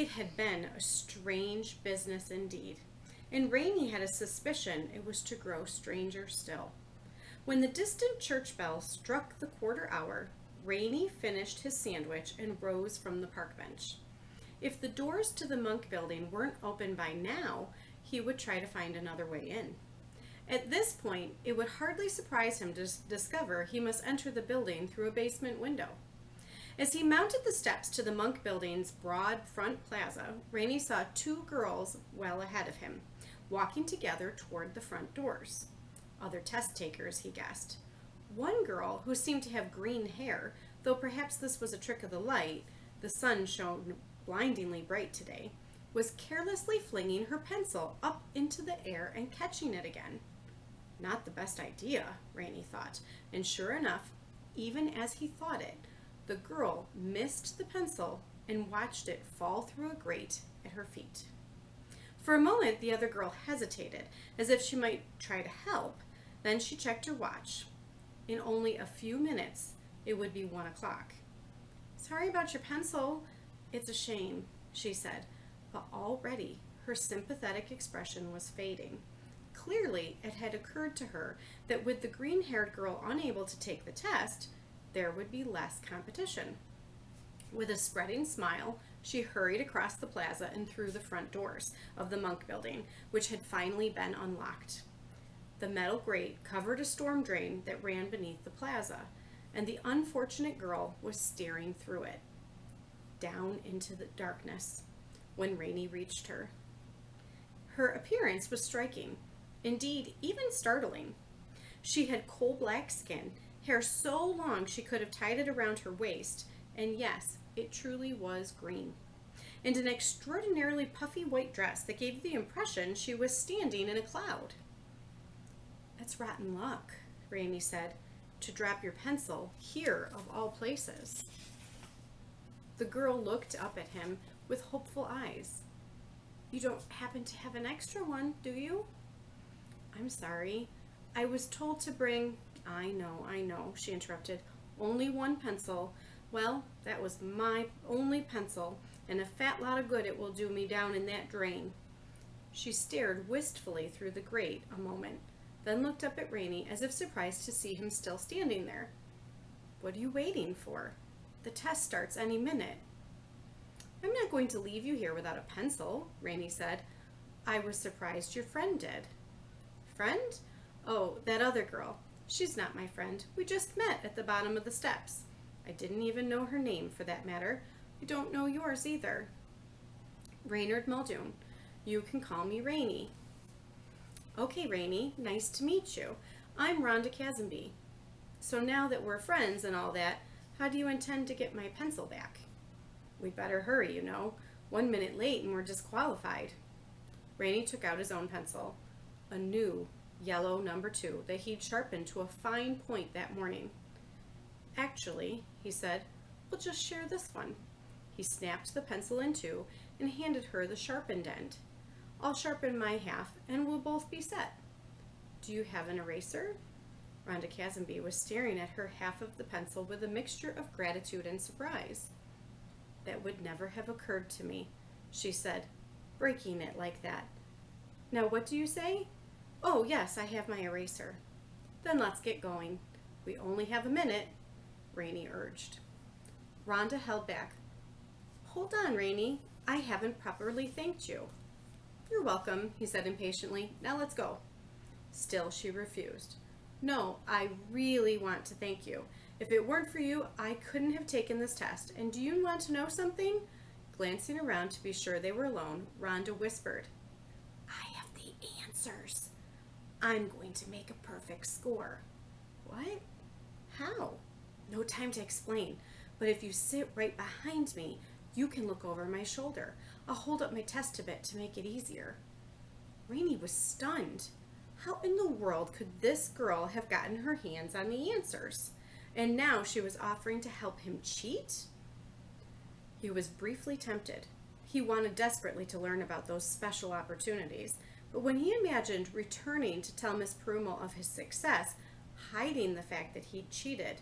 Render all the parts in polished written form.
It had been a strange business indeed, and Rainey had a suspicion it was to grow stranger still. When the distant church bell struck the quarter hour, Rainey finished his sandwich and rose from the park bench. If the doors to the monk building weren't open by now, he would try to find another way in. At this point, it would hardly surprise him to discover he must enter the building through a basement window. As he mounted the steps to the monk building's broad front plaza, Rainey saw two girls well ahead of him, walking together toward the front doors. Other test takers, he guessed. One girl, who seemed to have green hair, though perhaps this was a trick of the light, the sun shone blindingly bright today, was carelessly flinging her pencil up into the air and catching it again. Not the best idea, Rainey thought, and sure enough, even as he thought it, the girl missed the pencil and watched it fall through a grate at her feet. For a moment, the other girl hesitated, as if she might try to help. Then she checked her watch. In only a few minutes, it would be 1 o'clock. "Sorry about your pencil. It's a shame," she said, but already her sympathetic expression was fading. Clearly, it had occurred to her that with the green-haired girl unable to take the test, there would be less competition. With a spreading smile, she hurried across the plaza and through the front doors of the monk building, which had finally been unlocked. The metal grate covered a storm drain that ran beneath the plaza, and the unfortunate girl was staring through it, down into the darkness, when Rainey reached her. Her appearance was striking, indeed even startling. She had coal-black skin, hair so long she could have tied it around her waist, and yes, it truly was green, and an extraordinarily puffy white dress that gave the impression she was standing in a cloud. "That's rotten luck," Rainey said, "to drop your pencil here of all places." The girl looked up at him with hopeful eyes. "You don't happen to have an extra one, do you?" "I'm sorry. I was told to bring—" I know, she interrupted. "Only one pencil. Well, that was my only pencil, and a fat lot of good it will do me down in that drain." She stared wistfully through the grate a moment, then looked up at Rainey as if surprised to see him still standing there. "What are you waiting for? The test starts any minute." "I'm not going to leave you here without a pencil," Rainey said. "I was surprised your friend did." "Friend? Oh, that other girl. She's not my friend. We just met at the bottom of the steps. I didn't even know her name, for that matter. I don't know yours either." "Raynard Muldoon. You can call me Rainey." "Okay, Rainey. Nice to meet you. I'm Rhonda Cazenby. So now that we're friends and all that, how do you intend to get my pencil back?" "We'd better hurry, you know. 1 minute late and we're disqualified." Rainey took out his own pencil, a new yellow number 2 that he'd sharpened to a fine point that morning. "Actually," he said, "we'll just share this one." He snapped the pencil in two and handed her the sharpened end. "I'll sharpen my half and we'll both be set." "Do you have an eraser?" Rhonda Cazenby was staring at her half of the pencil with a mixture of gratitude and surprise. "That would never have occurred to me," she said, breaking it like that. "Now what do you say?" "Oh, yes, I have my eraser." "Then let's get going. We only have a minute," Rainey urged. Rhonda held back. "Hold on, Rainey. I haven't properly thanked you." "You're welcome," he said impatiently. "Now let's go." Still she refused. "No, I really want to thank you. If it weren't for you, I couldn't have taken this test. And do you want to know something?" Glancing around to be sure they were alone, Rhonda whispered, "I have the answers. I'm going to make a perfect score." "What? How?" "No time to explain, but if you sit right behind me, you can look over my shoulder. I'll hold up my test a bit to make it easier." Rainey was stunned. How in the world could this girl have gotten her hands on the answers? And now she was offering to help him cheat? He was briefly tempted. He wanted desperately to learn about those special opportunities, but when he imagined returning to tell Miss Perumal of his success, hiding the fact that he'd cheated,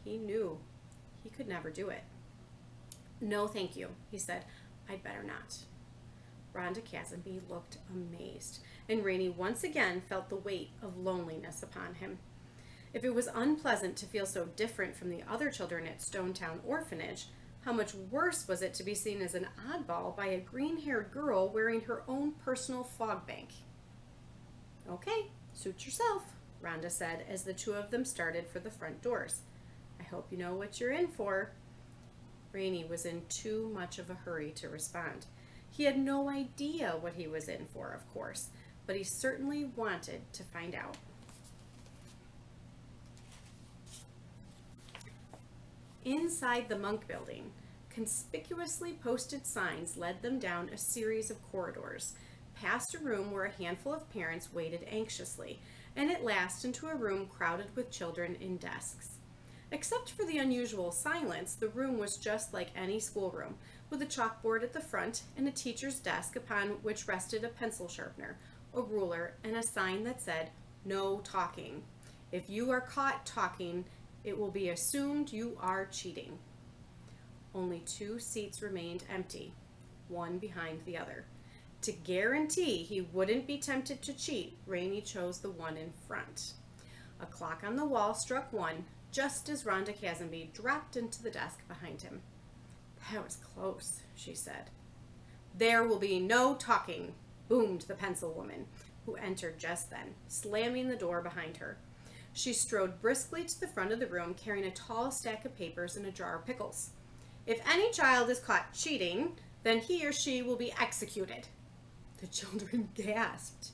he knew he could never do it. "No, thank you," he said. I'd better not. Rhonda Cazenby looked amazed, and Rainey once again felt the weight of loneliness upon him. If it was unpleasant to feel so different from the other children at Stonetown Orphanage, how much worse was it to be seen as an oddball by a green-haired girl wearing her own personal fog bank? "Okay, suit yourself," Rhonda said as the two of them started for the front doors. "I hope you know what you're in for." Rainey was in too much of a hurry to respond. He had no idea what he was in for, of course, but he certainly wanted to find out. Inside the Monk Building, conspicuously posted signs led them down a series of corridors, past a room where a handful of parents waited anxiously, and at last into a room crowded with children in desks. Except for the unusual silence, the room was just like any schoolroom, with a chalkboard at the front and a teacher's desk upon which rested a pencil sharpener, a ruler, and a sign that said, "No talking. If you are caught talking, it will be assumed you are cheating." Only 2 seats remained empty, one behind the other. To guarantee he wouldn't be tempted to cheat, Rainey chose the one in front. A clock on the wall struck 1, just as Rhonda Cazenby dropped into the desk behind him. "That was close," she said. "There will be no talking," boomed the pencil woman, who entered just then, slamming the door behind her. She strode briskly to the front of the room, carrying a tall stack of papers and a jar of pickles. "If any child is caught cheating, then he or she will be executed." The children gasped.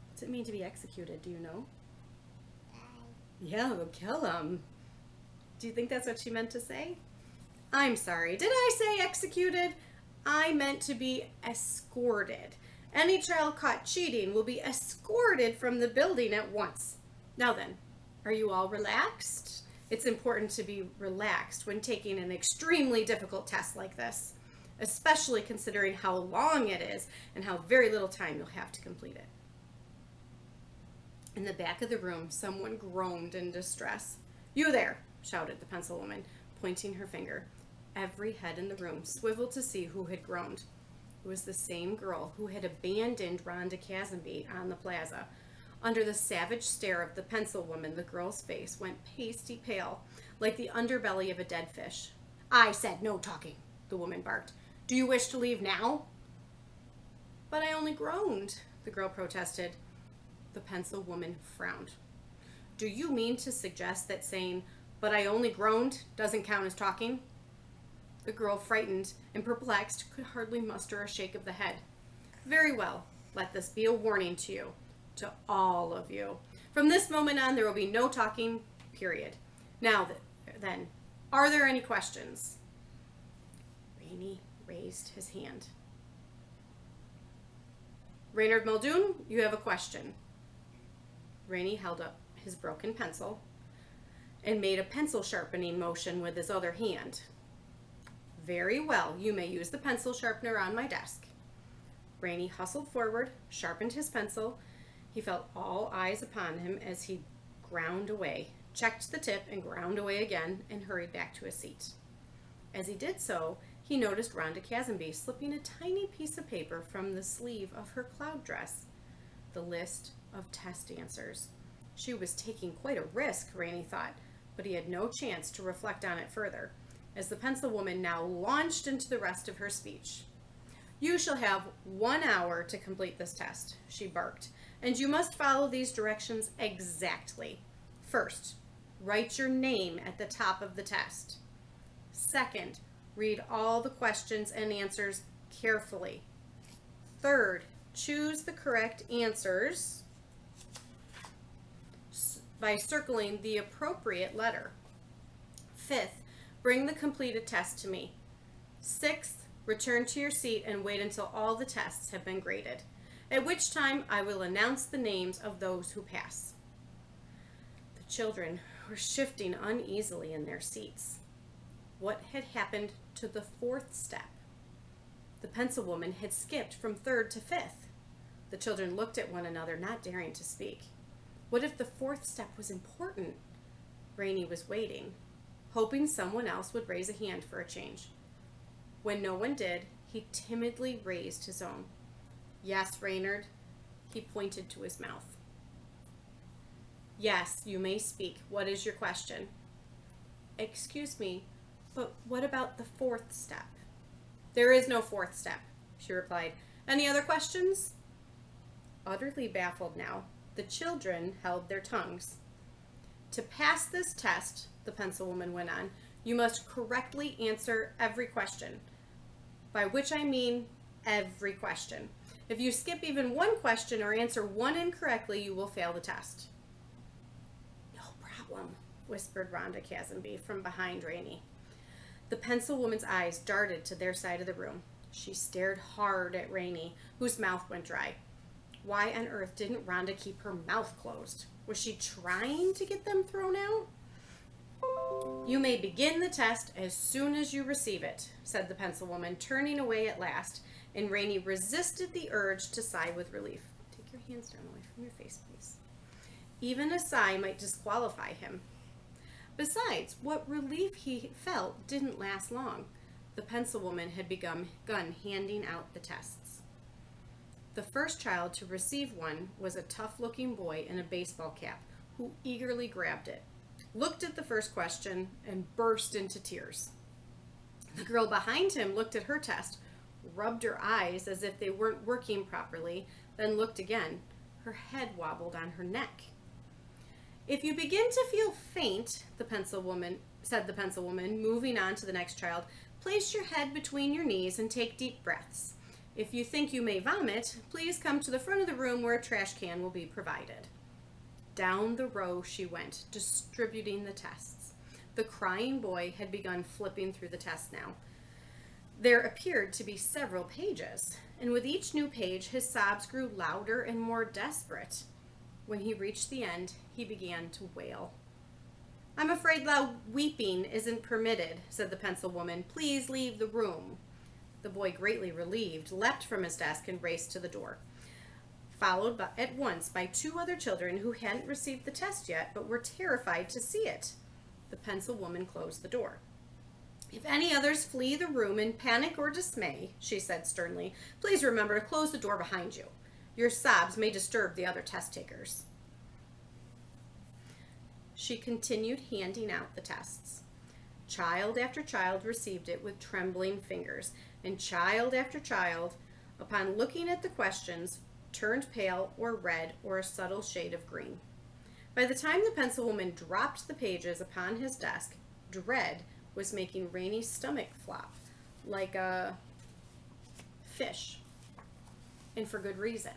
What's it mean to be executed, do you know? Yeah, we'll kill him. Do you think that's what she meant to say? I'm sorry, did I say executed? I meant to be escorted. Any child caught cheating will be escorted from the building at once. Now then, are you all relaxed? It's important to be relaxed when taking an extremely difficult test like this, especially considering how long it is and how very little time you'll have to complete it. In the back of the room, someone groaned in distress. "You there," shouted the pencil woman, pointing her finger. Every head in the room swiveled to see who had groaned. It was the same girl who had abandoned Rhonda Cazenby on the plaza. Under the savage stare of the pencil woman, the girl's face went pasty pale, like the underbelly of a dead fish. "I said no talking," the woman barked. "Do you wish to leave now?" "But I only groaned," the girl protested. The pencil woman frowned. "Do you mean to suggest that saying, 'but I only groaned,' doesn't count as talking?" The girl, frightened and perplexed, could hardly muster a shake of the head. "Very well. Let this be a warning to you. To all of you. From this moment on, there will be no talking, period. Now then, are there any questions?" Rainey raised his hand. "Reynard Muldoon, you have a question." Rainey held up his broken pencil and made a pencil sharpening motion with his other hand. "Very well, you may use the pencil sharpener on my desk." Rainey hustled forward, sharpened his pencil. He felt all eyes upon him as he ground away, checked the tip and ground away again, and hurried back to his seat. As he did so, he noticed Rhonda Cazenby slipping a tiny piece of paper from the sleeve of her cloud dress. The list of test answers. She was taking quite a risk, Rainey thought, but he had no chance to reflect on it further, as the pencil woman now launched into the rest of her speech. "You shall have 1 hour to complete this test," she barked, "and you must follow these directions exactly. First, write your name at the top of the test. Second, read all the questions and answers carefully. Third, choose the correct answers by circling the appropriate letter. Fifth, bring the completed test to me. Sixth, return to your seat and wait until all the tests have been graded, at which time I will announce the names of those who pass." The children were shifting uneasily in their seats. What had happened to the 4th step? The pencil woman had skipped from 3rd to 5th. The children looked at one another, not daring to speak. What if the 4th step was important? Rainey was waiting, hoping someone else would raise a hand for a change. When no one did, He timidly raised his own. Yes, Reynard. He pointed to his mouth. Yes, you may speak. What is your question? Excuse me, but what about the fourth step? There is no fourth step, she replied. Any other questions? Utterly baffled now, the children held their tongues. To pass this test, the pencil woman went on, you must correctly answer every question. By which I mean every question. If you skip even one question or answer one incorrectly, you will fail the test. No problem, whispered Rhonda Cazenby from behind Rainey. The pencil woman's eyes darted to their side of the room. She stared hard at Rainey, whose mouth went dry. Why on earth didn't Rhonda keep her mouth closed? Was she trying to get them thrown out? You may begin the test as soon as you receive it, said the pencil woman, turning away at last, and Rainey resisted the urge to sigh with relief. Take your hands down away from your face, please. Even a sigh might disqualify him. Besides, what relief he felt didn't last long. The pencil woman had begun handing out the tests. The first child to receive one was a tough-looking boy in a baseball cap who eagerly grabbed it, looked at the first question, and burst into tears. The girl behind him looked at her test, rubbed her eyes as if they weren't working properly, then looked again. Her head wobbled on her neck. If you begin to feel faint, said the pencil woman, moving on to the next child, place your head between your knees and take deep breaths. If you think you may vomit, please come to the front of the room where a trash can will be provided. Down the row she went, distributing the tests. The crying boy had begun flipping through the test now. There appeared to be several pages, and with each new page his sobs grew louder and more desperate. When he reached the end, he began to wail. I'm afraid loud weeping isn't permitted, said the pencil woman. Please leave the room. The boy, greatly relieved, leapt from his desk and raced to the door, followed at once by two other children who hadn't received the test yet but were terrified to see it. The pencil woman closed the door. If any others flee the room in panic or dismay, she said sternly, please remember to close the door behind you. Your sobs may disturb the other test takers. She continued handing out the tests. Child after child received it with trembling fingers, and child after child, upon looking at the questions, turned pale or red or a subtle shade of green. By the time the pencil woman dropped the pages upon his desk, dread was making Rainey's stomach flop like a fish, and for good reason.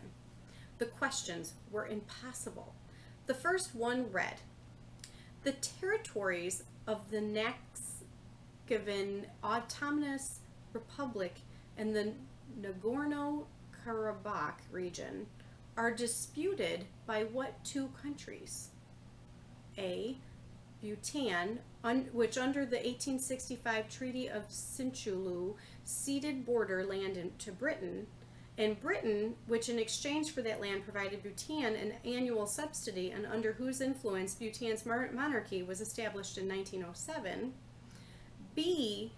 The questions were impossible. The first one read, the territories of the Nakhchivan Autonomous Republic and the Nagorno-Karabakh region are disputed by what two countries? A. Bhutan, which under the 1865 Treaty of Sinchulu ceded border land to Britain, and Britain, which in exchange for that land provided Bhutan an annual subsidy and under whose influence Bhutan's monarchy was established in 1907. B.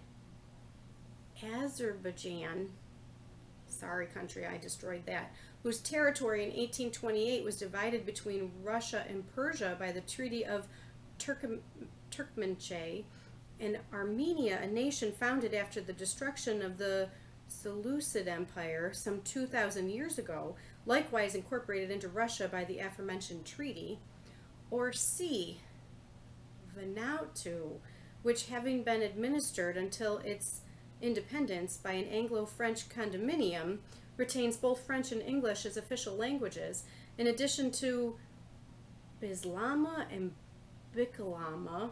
Azerbaijan, sorry country, I destroyed that, whose territory in 1828 was divided between Russia and Persia by the Treaty of Turkmenchay, and Armenia, a nation founded after the destruction of the Seleucid Empire some 2,000 years ago, likewise incorporated into Russia by the aforementioned treaty. Or C. Vanuatu, which having been administered until its independence by an Anglo-French condominium, retains both French and English as official languages, in addition to Bislama and Bicalama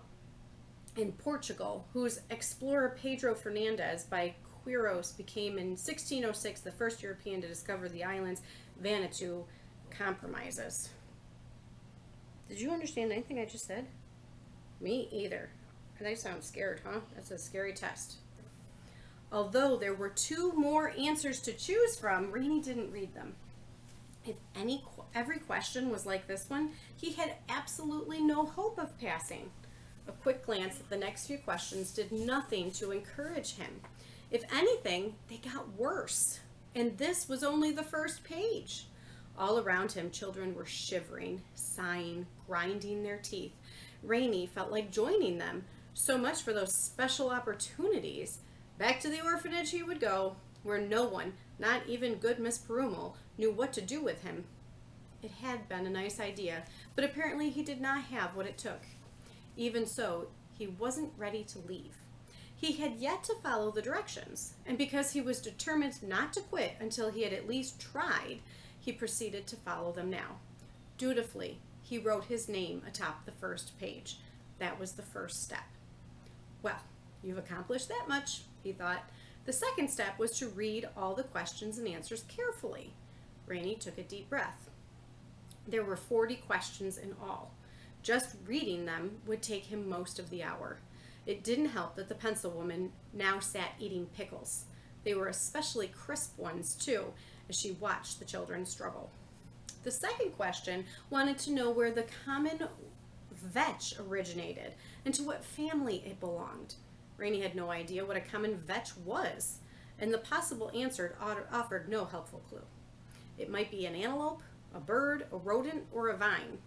in Portugal, whose explorer Pedro Fernandez by Quiros became in 1606 the first European to discover the islands. Vanuatu compromises. Did you understand anything I just said? Me either. And I sound scared, huh? That's a scary test. Although there were two more answers to choose from, Rainey didn't read them. If every question was like this one, he had absolutely no hope of passing. A quick glance at the next few questions did nothing to encourage him. If anything, they got worse. And this was only the first page. All around him, children were shivering, sighing, grinding their teeth. Rainey felt like joining them. So much for those special opportunities. Back to the orphanage he would go, where no one, not even good Miss Perumal, knew what to do with him. It had been a nice idea, but apparently he did not have what it took. Even so, he wasn't ready to leave. He had yet to follow the directions, and because he was determined not to quit until he had at least tried, he proceeded to follow them now. Dutifully, he wrote his name atop the first page. That was the first step. Well, you've accomplished that much, he thought. The second step was to read all the questions and answers carefully. Rainey took a deep breath. There were 40 questions in all. Just reading them would take him most of the hour. It didn't help that the pencil woman now sat eating pickles. They were especially crisp ones, too, as she watched the children struggle. The second question wanted to know where the common vetch originated and to what family it belonged. Rainey had no idea what a common vetch was, and the possible answer offered no helpful clue. It might be an antelope, a bird, a rodent, or a vine.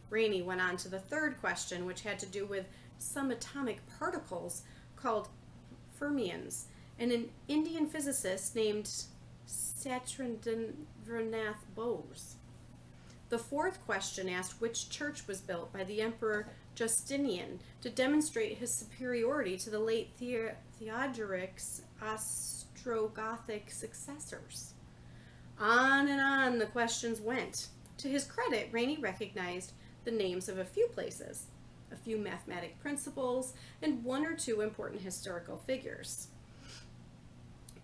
Rainey went on to the third question, which had to do with some atomic particles called fermions, and an Indian physicist named Satyendranath Bose. The fourth question asked which church was built by the Emperor Justinian to demonstrate his superiority to the late Theodoric's Ostrogothic successors. On and on the questions went. To his credit, Rainey recognized the names of a few places, a few mathematic principles, and one or two important historical figures.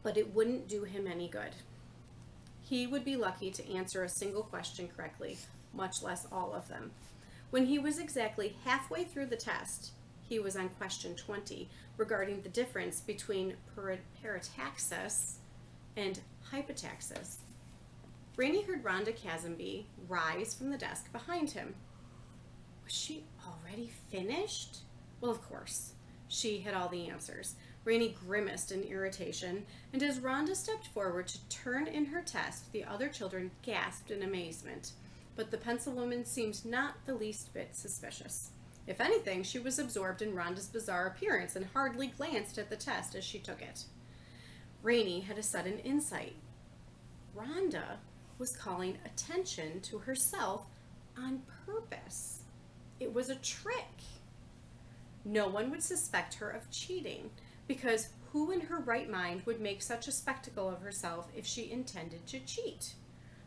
But it wouldn't do him any good. He would be lucky to answer a single question correctly, much less all of them. When he was exactly halfway through the test, he was on question 20 regarding the difference between parataxis and hypotaxis. Rainey heard Rhonda Cazenby rise from the desk behind him. Was she already finished? Well, of course. She had all the answers. Rainey grimaced in irritation, and as Rhonda stepped forward to turn in her test, the other children gasped in amazement. But the pencil woman seemed not the least bit suspicious. If anything, she was absorbed in Rhonda's bizarre appearance and hardly glanced at the test as she took it. Rainey had a sudden insight. Rhonda was calling attention to herself on purpose. It was a trick. No one would suspect her of cheating, because who in her right mind would make such a spectacle of herself if she intended to cheat?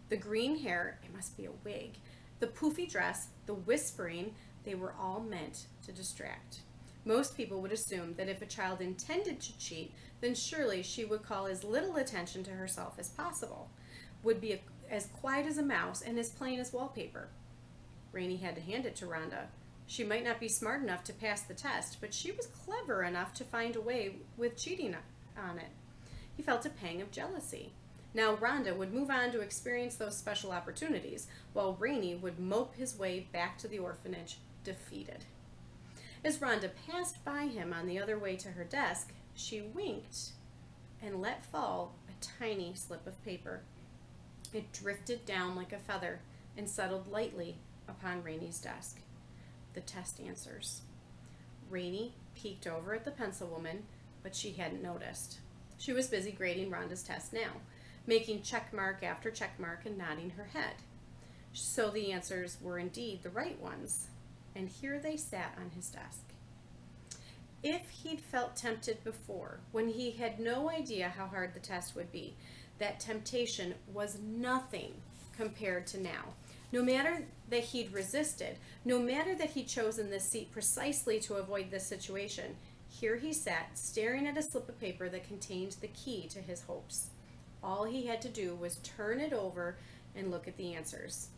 The green hair, it must be a wig, the poofy dress, the whispering, they were all meant to distract. Most people would assume that if a child intended to cheat, then surely she would call as little attention to herself as possible, would be as quiet as a mouse and as plain as wallpaper. Rainey had to hand it to Rhonda. She might not be smart enough to pass the test, but she was clever enough to find a way with cheating on it. He felt a pang of jealousy. Now Rhonda would move on to experience those special opportunities, while Rainey would mope his way back to the orphanage, defeated. As Rhonda passed by him on the other way to her desk, she winked and let fall a tiny slip of paper. It drifted down like a feather and settled lightly upon Rainey's desk. The test answers. Rainey peeked over at the pencil woman, but she hadn't noticed. She was busy grading Rhonda's test now, making check mark after check mark and nodding her head. So the answers were indeed the right ones, and here they sat on his desk. If he'd felt tempted before, when he had no idea how hard the test would be, that temptation was nothing compared to now. No matter that he'd resisted, no matter that he'd chosen this seat precisely to avoid this situation, here he sat, staring at a slip of paper that contained the key to his hopes. All he had to do was turn it over and look at the answers.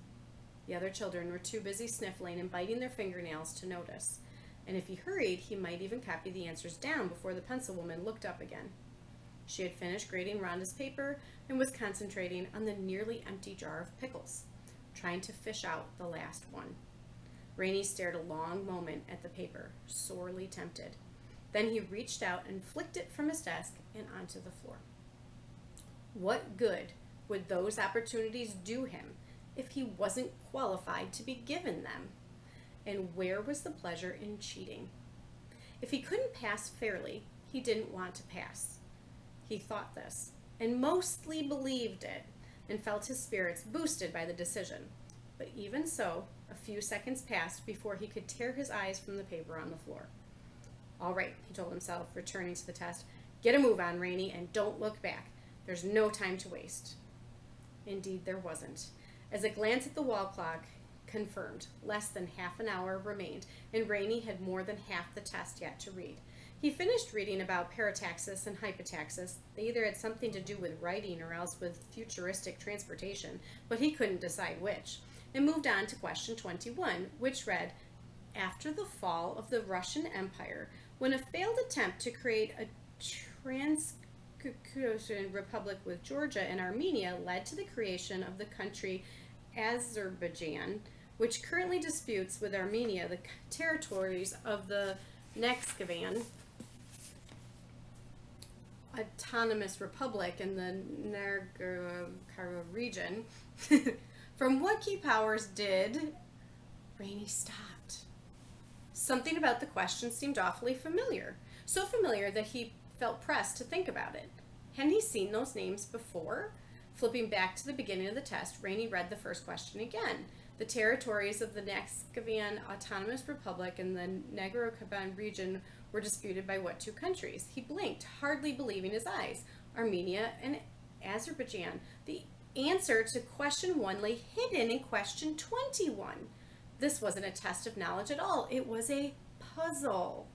The other children were too busy sniffling and biting their fingernails to notice, and if he hurried, he might even copy the answers down before the pencil woman looked up again. She had finished grading Rhonda's paper and was concentrating on the nearly empty jar of pickles, trying to fish out the last one. Rainey stared a long moment at the paper, sorely tempted. Then he reached out and flicked it from his desk and onto the floor. What good would those opportunities do him if he wasn't qualified to be given them? And where was the pleasure in cheating? If he couldn't pass fairly, he didn't want to pass. He thought this, and mostly believed it, and felt his spirits boosted by the decision. But even so, a few seconds passed before he could tear his eyes from the paper on the floor. All right, he told himself, returning to the test. Get a move on, Rainey, and don't look back. There's no time to waste. Indeed, there wasn't. As a glance at the wall clock confirmed, less than half an hour remained, and Rainey had more than half the test yet to read. He finished reading about parataxis and hypotaxis. They either had something to do with writing or else with futuristic transportation, but he couldn't decide which, and moved on to question 21, which read, after the fall of the Russian Empire, when a failed attempt to create a Transcaucasian republic with Georgia and Armenia led to the creation of the country Azerbaijan, which currently disputes with Armenia the territories of the Nakhchivan Autonomous Republic in the Nagorno-Karabakh region. From what key powers did Rainey stopped? Something about the question seemed awfully familiar, so familiar that he felt pressed to think about it. Hadn't he seen those names before? Flipping back to the beginning of the test, Rainey read the first question again. The territories of the Nakhchivan Autonomous Republic and the Nagorno-Karabakh region were disputed by what two countries? He blinked, hardly believing his eyes. Armenia and Azerbaijan. The answer to question 1 lay hidden in question 21. This wasn't a test of knowledge at all. It was a puzzle.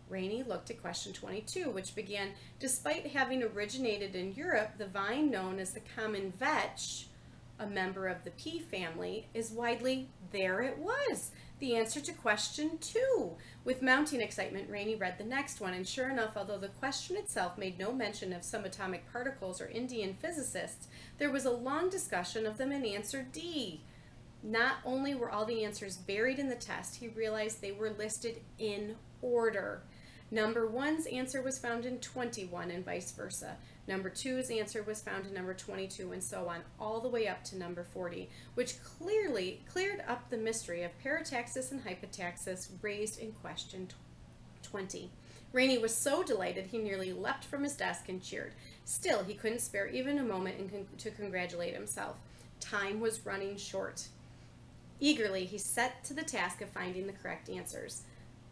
Rainey looked at question 22, which began, despite having originated in Europe, the vine known as the common vetch, a member of the pea family, is widely, there it was, the answer to question 2. With mounting excitement, Rainey read the next one, and sure enough, although the question itself made no mention of subatomic particles or Indian physicists, there was a long discussion of them in answer D. Not only were all the answers buried in the test, he realized they were listed in order. Number 1's answer was found in 21 and vice versa. Number 2's answer was found in number 22 and so on, all the way up to number 40, which clearly cleared up the mystery of parataxis and hypotaxis raised in question 20. Rainey was so delighted he nearly leapt from his desk and cheered. Still, he couldn't spare even a moment to congratulate himself. Time was running short. Eagerly, he set to the task of finding the correct answers.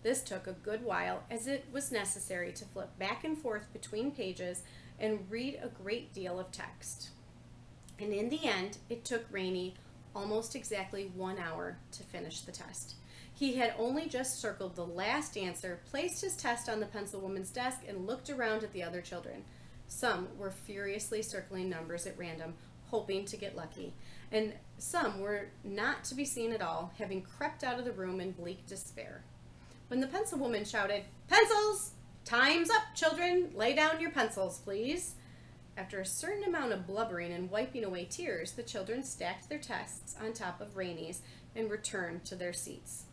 This took a good while, as it was necessary to flip back and forth between pages and read a great deal of text. And in the end, it took Rainey almost exactly 1 hour to finish the test. He had only just circled the last answer, placed his test on the pencil woman's desk, and looked around at the other children. Some were furiously circling numbers at random, hoping to get lucky, and some were not to be seen at all, having crept out of the room in bleak despair. When the pencil woman shouted, "Pencils! Time's up, children! Lay down your pencils, please!" After a certain amount of blubbering and wiping away tears, the children stacked their tests on top of Rainey's and returned to their seats.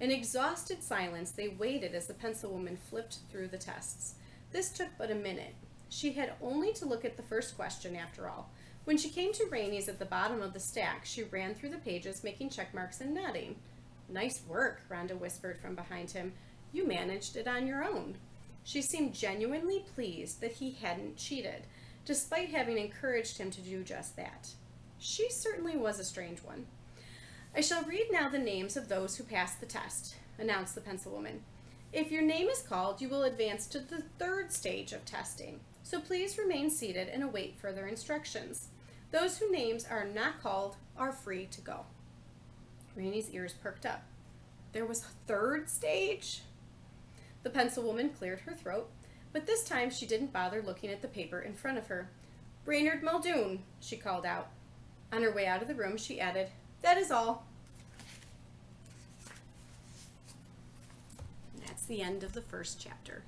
In exhausted silence, they waited as the pencil woman flipped through the tests. This took but a minute. She had only to look at the first question, after all. When she came to Rainey's at the bottom of the stack, she ran through the pages, making check marks and nodding. "Nice work," Rhonda whispered from behind him. "You managed it on your own." She seemed genuinely pleased that he hadn't cheated, despite having encouraged him to do just that. She certainly was a strange one. "I shall read now the names of those who passed the test," announced the pencil woman. "If your name is called, you will advance to the 3rd stage of testing, so please remain seated and await further instructions. Those whose names are not called are free to go." Rainey's ears perked up. There was a 3rd stage? The pencil woman cleared her throat, but this time she didn't bother looking at the paper in front of her. "Brainerd Muldoon," she called out. On her way out of the room, she added, "That is all." And that's the end of the first chapter.